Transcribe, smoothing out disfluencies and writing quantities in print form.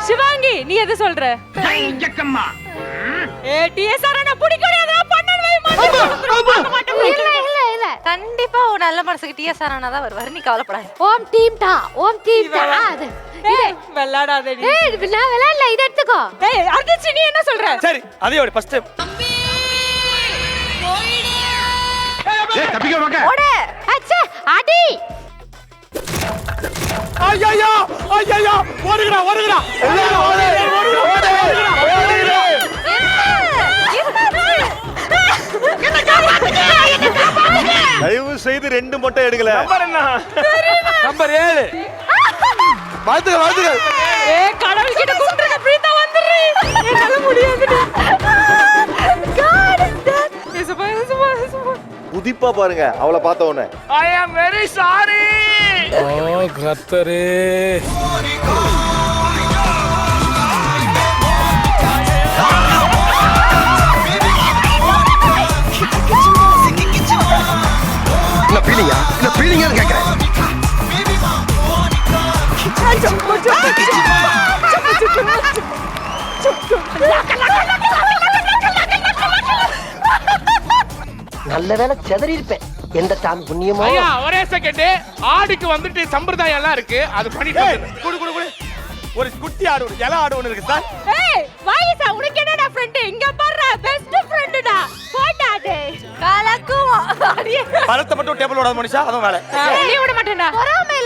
சிவாங்கி நீ எது சொல்ற? டிஎஸ் சரவணா பிடிக்கல ஏதோ பண்ணவே இல்ல கண்டிப்பா ஒரு நல்ல மனசுக்கு டிஎஸ் சரவணா தான் வருவாரு, நீ கவலைப்படாத. ஓம் டீம் டா அது வெள்ளாடாத நீ. ஏய் நான் விளையாடல, இத எடுத்துக்கோ. ஏய் அர்ஜுன் நீ என்ன சொல்ற? சரி அதே ஓடி ஃபர்ஸ்ட் டைம். ஏய் தப்பிக்க வாங்க. ஓடு. அச்சே அடி. ஐயோ ஐயோ ஓடுங்கடா ஓடுங்கடா எல்லாரும் ஓடுங்கடா. தயவு செய்து 2 மட்டும் எடுக்கல. நம்பர் என்ன? நம்பர் 7. வாழ்த்துக்கள். ஏய் கடவுள் கிட்ட கூப்பிடுங்க பிரீதா வந்துரு. என்னால முடியாதுடா. குதிப்பா பாருங்க அவளை பார்த்த உடனே. I am very sorry. ஓ கர்த்தரே. இல்ல ஃபீலிங்கா கேக்குறேன். நல்ல வேளை செதறி இருப்பேன். எந்த தான் புண்ணியமோ. ஐயா ஒரே செகண்ட். ஆடுக்கு வந்துட்டு சம்பிரதாயம் எல்லாம் இருக்கு, அது பண்ணிட்டு குடு குடு குடு. ஒரு குட்டி ஆடு ஒரு இலை ஆடு ஒன்னு இருக்கு சார். ஏய் வாயிசா உனக்கு என்னடா ஃப்ரெண்ட்? இங்க பாரு பெஸ்ட் ஃப்ரெண்ட்டா. போடாதே. கலக்கும். பழத்தை மட்டும் டேபிள் ஓடாத மனுஷா, அதான் வேலை. நீ விட மாட்டேன்டா. பொறாமை